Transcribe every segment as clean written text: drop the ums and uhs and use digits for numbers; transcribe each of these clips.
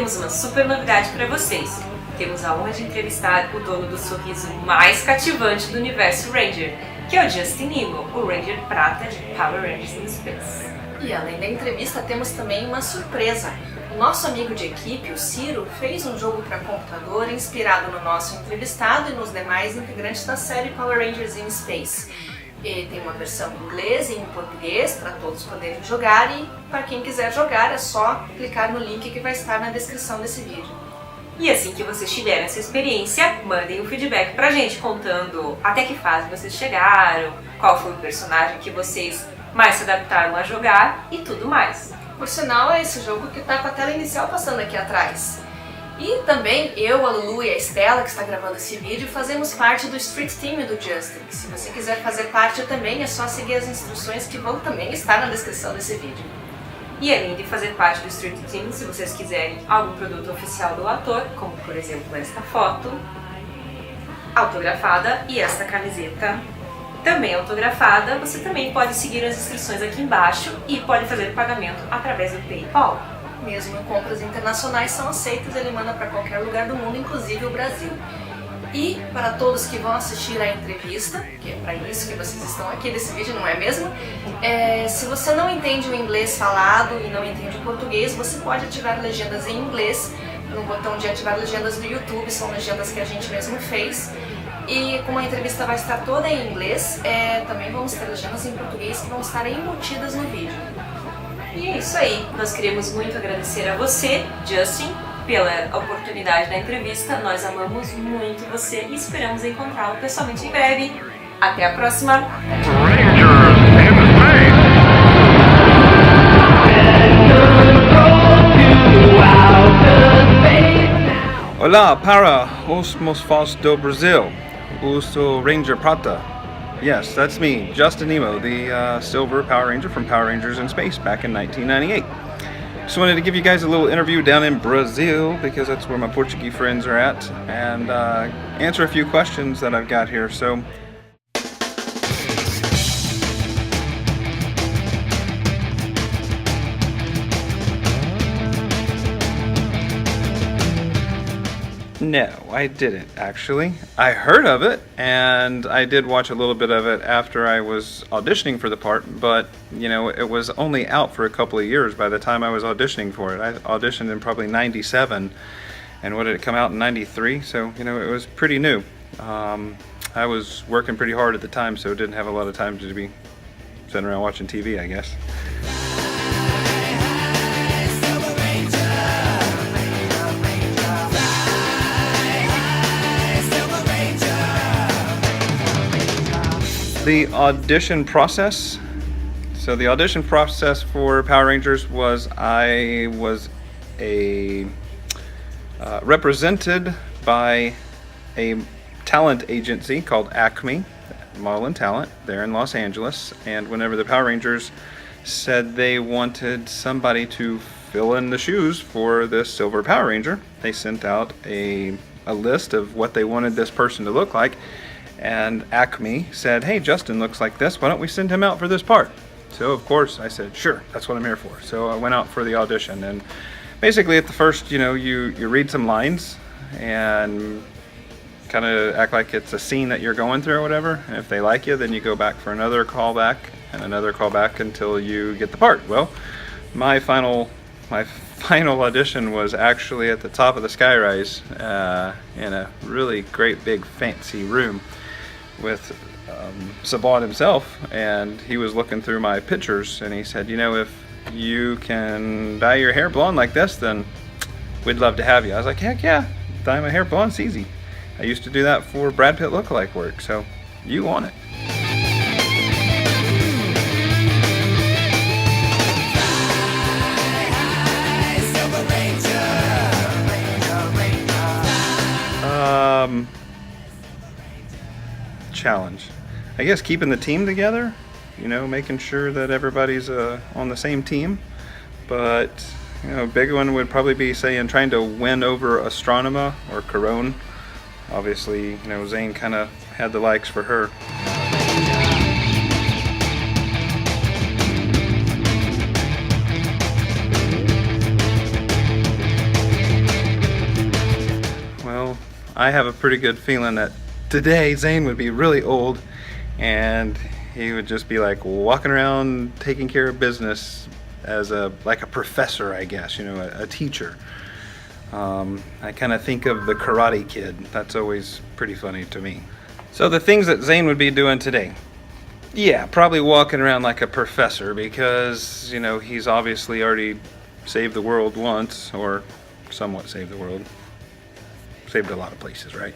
temos uma super novidade para vocês. Temos a honra de entrevistar o dono do sorriso mais cativante do universo Ranger, que é o Justin Nimmo, o Ranger Prata de Power Rangers in Space. E além da entrevista, temos também uma surpresa. O nosso amigo de equipe, o Ciro, fez um jogo para computador inspirado no nosso entrevistado e nos demais integrantes da série Power Rangers in Space. Ele tem uma versão em inglês e em português para todos poderem jogar, e para quem quiser jogar é só clicar no link que vai estar na descrição desse vídeo. E assim que vocês tiverem essa experiência, mandem um feedback pra gente contando até que fase vocês chegaram, qual foi o personagem que vocês mais se adaptaram a jogar e tudo mais. Por sinal, é esse jogo que está com a tela inicial passando aqui atrás. E também eu, a Lulu e a Estela, que está gravando esse vídeo, fazemos parte do Street Team do Justin. Se você quiser fazer parte também, é só seguir as instruções que vão também estar na descrição desse vídeo. E além de fazer parte do Street Team, se vocês quiserem algum produto oficial do ator, como por exemplo esta foto, autografada, e esta camiseta, também autografada, você também pode seguir as instruções aqui embaixo e pode fazer o pagamento através do PayPal. Mesmo em compras internacionais são aceitas, ele manda para qualquer lugar do mundo, inclusive o Brasil. E para todos que vão assistir a entrevista, que é para isso que vocês estão aqui nesse vídeo, não é mesmo? Se você não entende o inglês falado e não entende o português, você pode ativar legendas em inglês no botão de ativar legendas do YouTube, são legendas que a gente mesmo fez. E como a entrevista vai estar toda em inglês, também vamos ter legendas em português que vão estar embutidas no vídeo. E é isso aí, nós queremos muito agradecer a você, Justin, pela oportunidade da entrevista. Nós amamos muito você e esperamos encontrá-lo pessoalmente em breve. Até a próxima! Olá, para os meus fãs do Brasil. Eu sou Ranger Prata. Yes, that's me, Justin Nimmo, the Silver Power Ranger from Power Rangers in Space back in 1998. Just wanted to give you guys a little interview down in Brazil because that's where my Portuguese friends are at, and answer a few questions that I've got here. So, no, I didn't actually. I heard of it, and I did watch a little bit of it after I was auditioning for the part, but you know, it was only out for a couple of years by the time I was auditioning for it. I auditioned in probably 97, and what did it come out in 93? So, you know, it was pretty new. I was working pretty hard at the time, so didn't have a lot of time to be sitting around watching TV, I guess. The audition process. So the audition process for Power Rangers was I was represented by a talent agency called Acme, Model and Talent, there in Los Angeles. And whenever the Power Rangers said they wanted somebody to fill in the shoes for this Silver Power Ranger, they sent out a list of what they wanted this person to look like. And Acme said, hey, Justin looks like this, why don't we send him out for this part? So of course I said, sure, that's what I'm here for. So I went out for the audition, and basically at the first, you know, you read some lines and kind of act like it's a scene that you're going through or whatever. And if they like you, then you go back for another callback and another callback until you get the part. Well, my final audition was actually at the top of the skyrise in a really great big fancy room with Saban himself, and he was looking through my pictures, and he said, you know, if you can dye your hair blonde like this, then we'd love to have you. I was like, heck yeah, dye my hair blonde, it's easy. I used to do that for Brad Pitt lookalike work, so you want it. Challenge. I guess keeping the team together, you know, making sure that everybody's on the same team. But, you know, a big one would probably be saying trying to win over Astronema or Corone. Obviously, you know, Zane kind of had the likes for her. I have a pretty good feeling that today Zane would be really old and he would just be like walking around taking care of business as like a professor, I guess, a teacher. I kind of think of the Karate Kid. That's always pretty funny to me. So the things that Zane would be doing today. Yeah, probably walking around like a professor because, he's obviously already saved the world once, or somewhat saved the world. Saved a lot of places, right?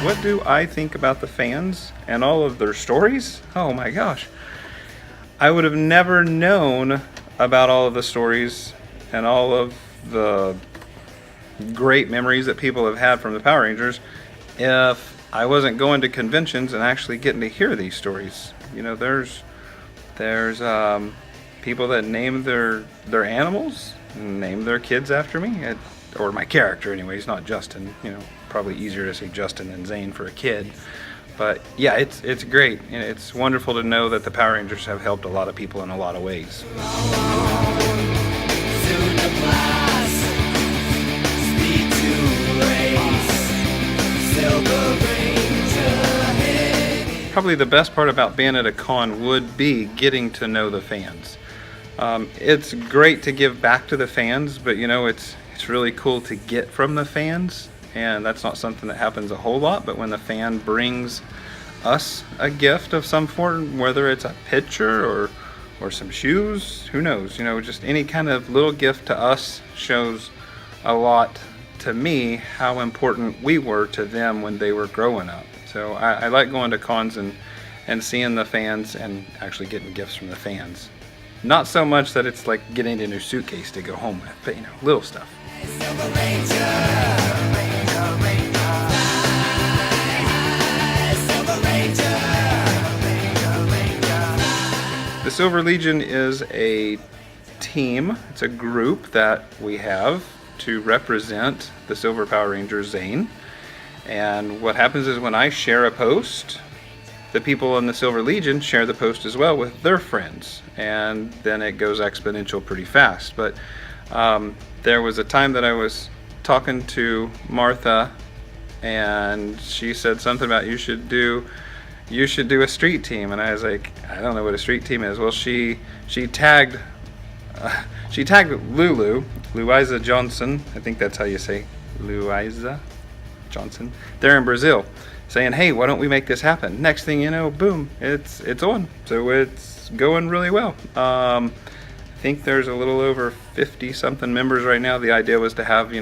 What do I think about the fans and all of their stories? Oh my gosh. I would have never known about all of the stories and all of the great memories that people have had from the Power Rangers if I wasn't going to conventions and actually getting to hear these stories. There's people that name their animals, name their kids after me, or my character anyway. He's not Justin. Probably easier to say Justin than Zane for a kid. But yeah, it's great. It's wonderful to know that the Power Rangers have helped a lot of people in a lot of ways. Probably the best part about being at a con would be getting to know the fans. It's great to give back to the fans, but it's really cool to get from the fans, and that's not something that happens a whole lot. But when the fan brings us a gift of some form, whether it's a picture or some shoes, who knows, just any kind of little gift to us shows a lot to me how important we were to them when they were growing up. So I like going to cons and seeing the fans and actually getting gifts from the fans. Not so much that it's like getting a new suitcase to go home with, but little stuff. The Silver Legion is a team, it's a group that we have to represent the Silver Power Ranger Zane. And what happens is when I share a post, the people in the Silver Legion share the post as well with their friends, and then it goes exponential pretty fast. But there was a time that I was talking to Martha, and she said something about you should do a street team, and I was like, I don't know what a street team is. Well, she tagged Lulu, Luisa Johnson, I think that's how you say Luisa Johnson. They're in Brazil, saying, hey, why don't we make this happen? Next thing you know, boom, it's on. So it's going really well. I think there's a little over 50 something members right now. The idea was to have,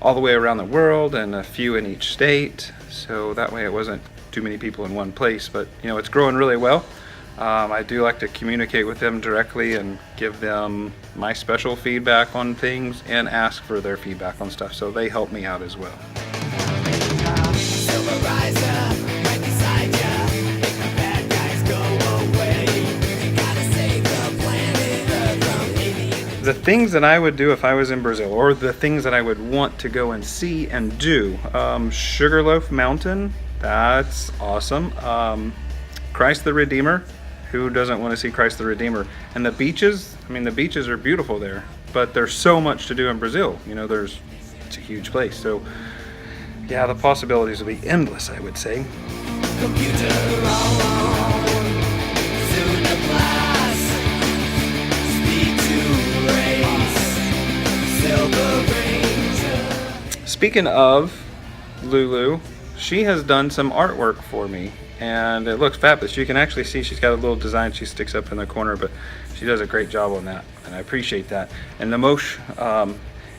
all the way around the world and a few in each state. So that way it wasn't too many people in one place, but it's growing really well. I do like to communicate with them directly and give them my special feedback on things and ask for their feedback on stuff. So they help me out as well. The things that I would do if I was in Brazil, or the things that I would want to go and see and do. Sugarloaf Mountain, that's awesome. Christ the Redeemer, who doesn't want to see Christ the Redeemer? And the beaches, the beaches are beautiful there, but there's so much to do in Brazil. It's a huge place. So yeah, the possibilities will be endless, I would say. Speaking of Lulu, she has done some artwork for me, and it looks fabulous. You can actually see she's got a little design she sticks up in the corner, but she does a great job on that, and I appreciate that. And Lamoche,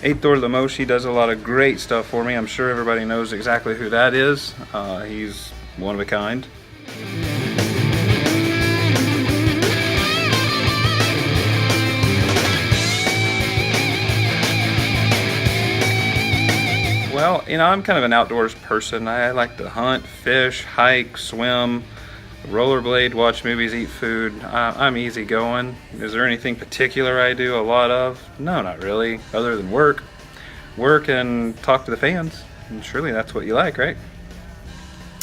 Ator Lamoche, he does a lot of great stuff for me. I'm sure everybody knows exactly who that is. He's one of a kind. Well, I'm kind of an outdoors person. I like to hunt, fish, hike, swim, rollerblade, watch movies, eat food. I'm easygoing. Is there anything particular I do a lot of? No, not really, other than work and talk to the fans. And surely that's what you like, right?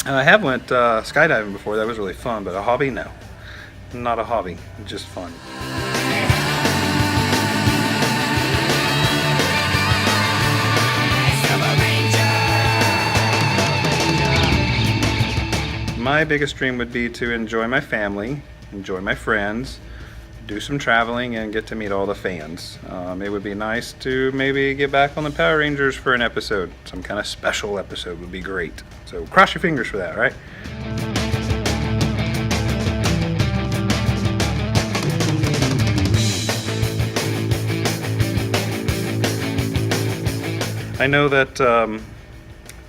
I have went skydiving before. That was really fun, but a hobby, no. not a hobby, just fun. My biggest dream would be to enjoy my family, enjoy my friends, do some traveling, and get to meet all the fans. It would be nice to maybe get back on the Power Rangers for an episode. Some kind of special episode would be great. So cross your fingers for that, right? I know that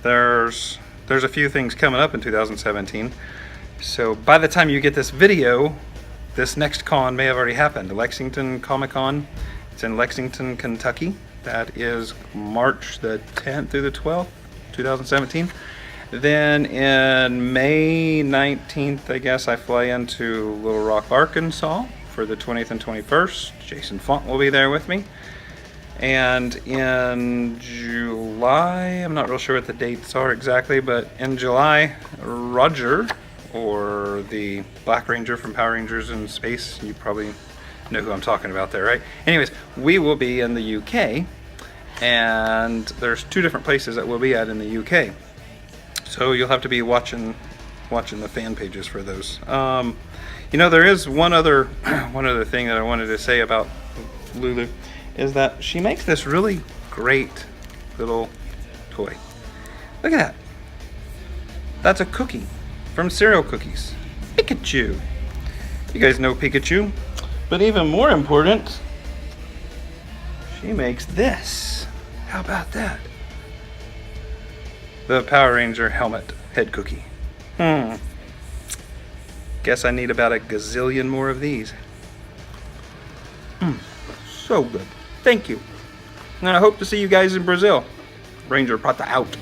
there's a few things coming up in 2017. So by the time you get this video, this next con may have already happened. The Lexington Comic Con. It's in Lexington, Kentucky. That is March the 10th through the 12th, 2017. Then in May 19th, I guess, I fly into Little Rock, Arkansas for the 20th and 21st. Jason Font will be there with me. And in July, I'm not real sure what the dates are exactly, but in July, Roger, or the Black Ranger from Power Rangers in Space, you probably know who I'm talking about there, right? Anyways, we will be in the UK, and there's 2 different places that we'll be at in the UK. So you'll have to be watching the fan pages for those. You know, there is one other thing that I wanted to say about Lulu, is that she makes this really great little toy. Look at that. That's a cookie from Cereal Cookies. Pikachu. You guys know Pikachu. But even more important, she makes this. How about that? The Power Ranger helmet head cookie. Guess I need about a gazillion more of these. So good. Thank you. And I hope to see you guys in Brazil. Ranger Prata out.